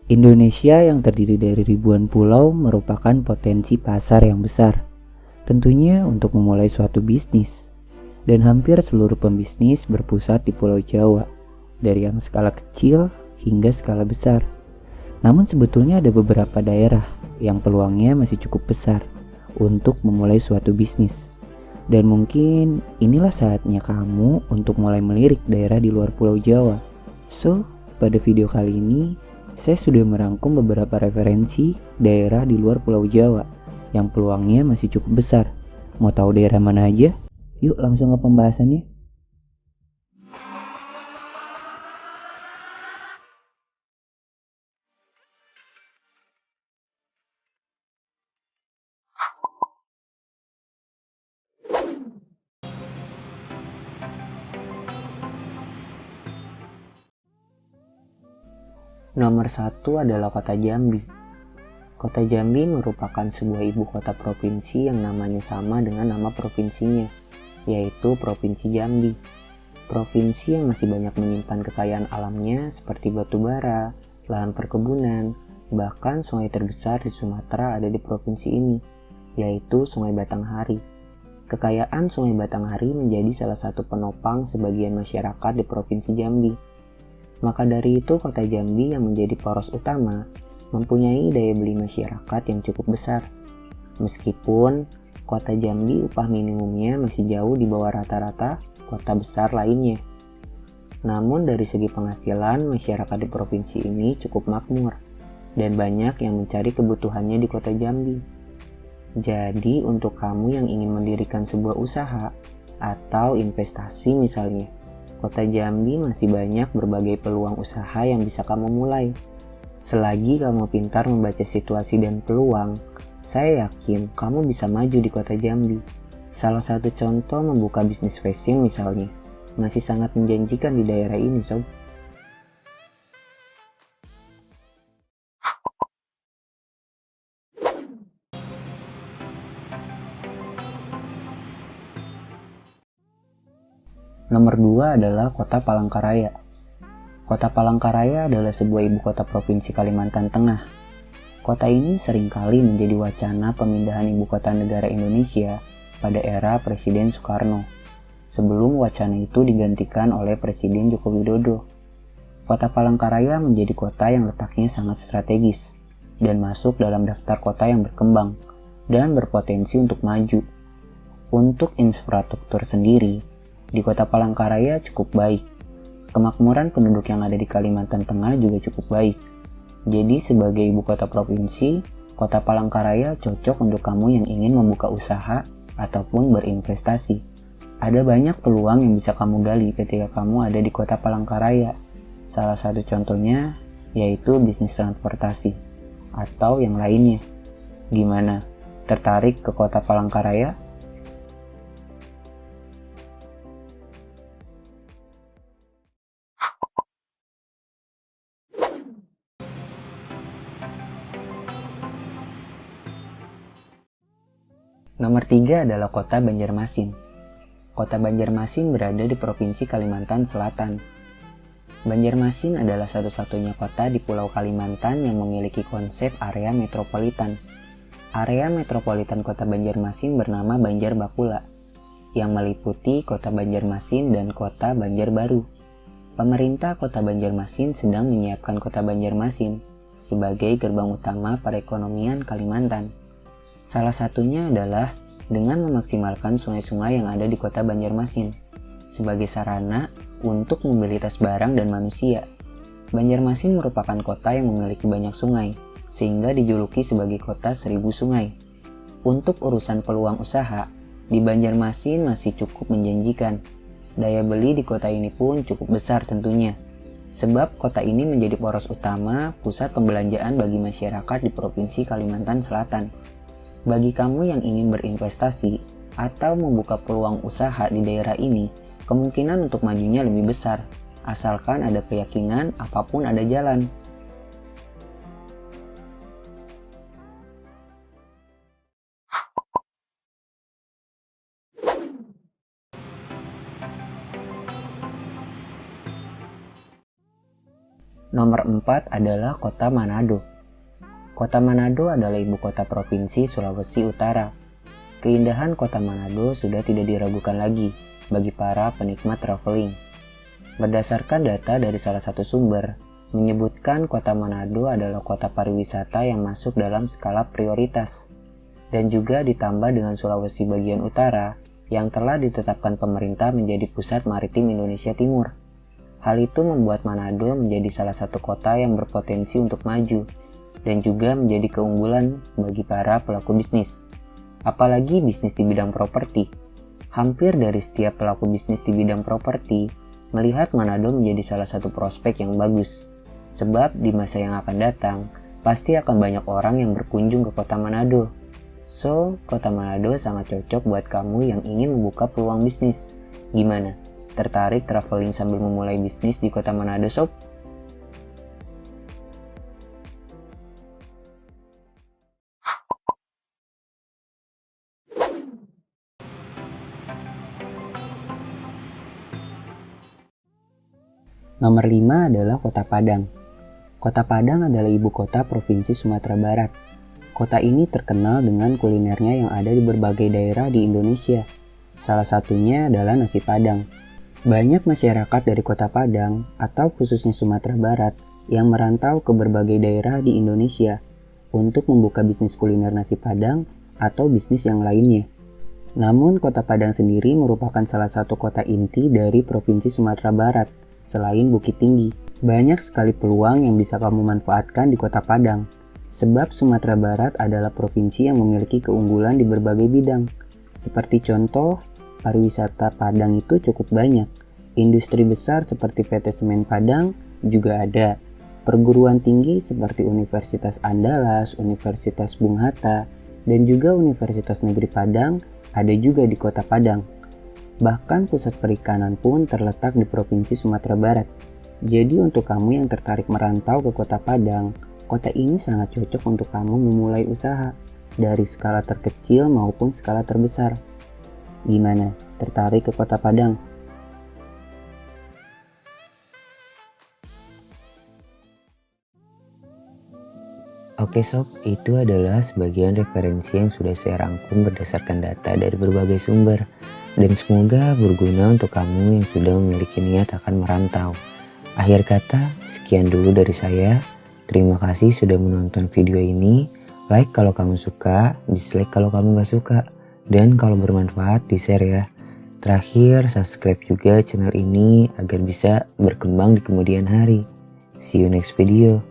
Indonesia yang terdiri dari ribuan pulau merupakan potensi pasar yang besar, tentunya untuk memulai suatu bisnis. Dan hampir seluruh pembisnis berpusat di Pulau Jawa, dari yang skala kecil hingga skala besar. Namun sebetulnya ada beberapa daerah yang peluangnya masih cukup besar untuk memulai suatu bisnis. Dan mungkin inilah saatnya kamu untuk mulai melirik daerah di luar Pulau Jawa. So, pada video kali ini, saya sudah merangkum beberapa referensi daerah di luar Pulau Jawa yang peluangnya masih cukup besar. Mau tahu daerah mana aja? Yuk langsung ke pembahasannya. Nomor 1 adalah kota Jambi. Kota Jambi merupakan sebuah ibu kota provinsi yang namanya sama dengan nama provinsinya, yaitu Provinsi Jambi. Provinsi yang masih banyak menyimpan kekayaan alamnya seperti batu bara, lahan perkebunan, bahkan sungai terbesar di Sumatera ada di provinsi ini, yaitu Sungai Batanghari. Kekayaan Sungai Batanghari menjadi salah satu penopang sebagian masyarakat di Provinsi Jambi. Maka dari itu kota Jambi yang menjadi poros utama mempunyai daya beli masyarakat yang cukup besar. Meskipun kota Jambi upah minimumnya masih jauh di bawah rata-rata kota besar lainnya. Namun dari segi penghasilan masyarakat di provinsi ini cukup makmur dan banyak yang mencari kebutuhannya di kota Jambi. Jadi untuk kamu yang ingin mendirikan sebuah usaha atau investasi misalnya, kota Jambi masih banyak berbagai peluang usaha yang bisa kamu mulai. Selagi kamu pintar membaca situasi dan peluang, saya yakin kamu bisa maju di kota Jambi. Salah satu contoh membuka bisnis fashion misalnya, masih sangat menjanjikan di daerah ini sob. Nomor 2 adalah kota Palangkaraya. Kota Palangkaraya adalah sebuah ibu kota provinsi Kalimantan Tengah. Kota ini seringkali menjadi wacana pemindahan ibu kota negara Indonesia pada era Presiden Soekarno, sebelum wacana itu digantikan oleh Presiden Joko Widodo. Kota Palangkaraya menjadi kota yang letaknya sangat strategis dan masuk dalam daftar kota yang berkembang dan berpotensi untuk maju. Untuk infrastruktur sendiri, di kota Palangkaraya cukup baik. Kemakmuran penduduk yang ada di Kalimantan Tengah juga cukup baik. Jadi sebagai ibu kota provinsi, kota Palangkaraya cocok untuk kamu yang ingin membuka usaha ataupun berinvestasi. Ada banyak peluang yang bisa kamu gali ketika kamu ada di kota Palangkaraya. Salah satu contohnya yaitu bisnis transportasi atau yang lainnya. Gimana? Tertarik ke kota Palangkaraya? Nomor 3 adalah kota Banjarmasin. Kota Banjarmasin berada di Provinsi Kalimantan Selatan. Banjarmasin adalah satu-satunya kota di Pulau Kalimantan yang memiliki konsep area metropolitan. Area metropolitan kota Banjarmasin bernama Banjarbakula, yang meliputi kota Banjarmasin dan kota Banjarbaru. Pemerintah kota Banjarmasin sedang menyiapkan kota Banjarmasin sebagai gerbang utama perekonomian Kalimantan. Salah satunya adalah dengan memaksimalkan sungai-sungai yang ada di kota Banjarmasin sebagai sarana untuk mobilitas barang dan manusia. Banjarmasin merupakan kota yang memiliki banyak sungai, sehingga dijuluki sebagai kota 1000 sungai. Untuk urusan peluang usaha, di Banjarmasin masih cukup menjanjikan. Daya beli di kota ini pun cukup besar tentunya, sebab kota ini menjadi poros utama pusat pembelanjaan bagi masyarakat di Provinsi Kalimantan Selatan. Bagi kamu yang ingin berinvestasi atau membuka peluang usaha di daerah ini, kemungkinan untuk majunya lebih besar, asalkan ada keyakinan apapun ada jalan. Nomor 4 adalah kota Manado. Kota Manado adalah ibu kota provinsi Sulawesi Utara. Keindahan kota Manado sudah tidak diragukan lagi bagi para penikmat traveling. Berdasarkan data dari salah satu sumber, menyebutkan kota Manado adalah kota pariwisata yang masuk dalam skala prioritas, dan juga ditambah dengan Sulawesi bagian utara yang telah ditetapkan pemerintah menjadi pusat maritim Indonesia Timur. Hal itu membuat Manado menjadi salah satu kota yang berpotensi untuk maju dan juga menjadi keunggulan bagi para pelaku bisnis. Apalagi bisnis di bidang properti. Hampir dari setiap pelaku bisnis di bidang properti melihat Manado menjadi salah satu prospek yang bagus. Sebab di masa yang akan datang, pasti akan banyak orang yang berkunjung ke kota Manado. So, kota Manado sangat cocok buat kamu yang ingin membuka peluang bisnis. Gimana? Tertarik traveling sambil memulai bisnis di kota Manado, sob? Nomor 5 adalah kota Padang. Kota Padang adalah ibu kota Provinsi Sumatera Barat. Kota ini terkenal dengan kulinernya yang ada di berbagai daerah di Indonesia. Salah satunya adalah nasi Padang. Banyak masyarakat dari kota Padang atau khususnya Sumatera Barat yang merantau ke berbagai daerah di Indonesia untuk membuka bisnis kuliner nasi Padang atau bisnis yang lainnya. Namun kota Padang sendiri merupakan salah satu kota inti dari Provinsi Sumatera Barat selain Bukit Tinggi. Banyak sekali peluang yang bisa kamu manfaatkan di kota Padang, sebab Sumatera Barat adalah provinsi yang memiliki keunggulan di berbagai bidang. Seperti contoh, pariwisata Padang itu cukup banyak. Industri besar seperti PT Semen Padang juga ada. Perguruan tinggi seperti Universitas Andalas, Universitas Bung Hatta, dan juga Universitas Negeri Padang ada juga di kota Padang. Bahkan pusat perikanan pun terletak di Provinsi Sumatera Barat. Jadi untuk kamu yang tertarik merantau ke kota Padang, kota ini sangat cocok untuk kamu memulai usaha dari skala terkecil maupun skala terbesar. Gimana? Tertarik ke kota Padang? Oke sob, itu adalah sebagian referensi yang sudah saya rangkum berdasarkan data dari berbagai sumber. Dan semoga berguna untuk kamu yang sudah memiliki niat akan merantau. Akhir kata, sekian dulu dari saya. Terima kasih sudah menonton video ini. Like kalau kamu suka, dislike kalau kamu gak suka. Dan kalau bermanfaat, di-share ya. Terakhir, subscribe juga channel ini agar bisa berkembang di kemudian hari. See you next video.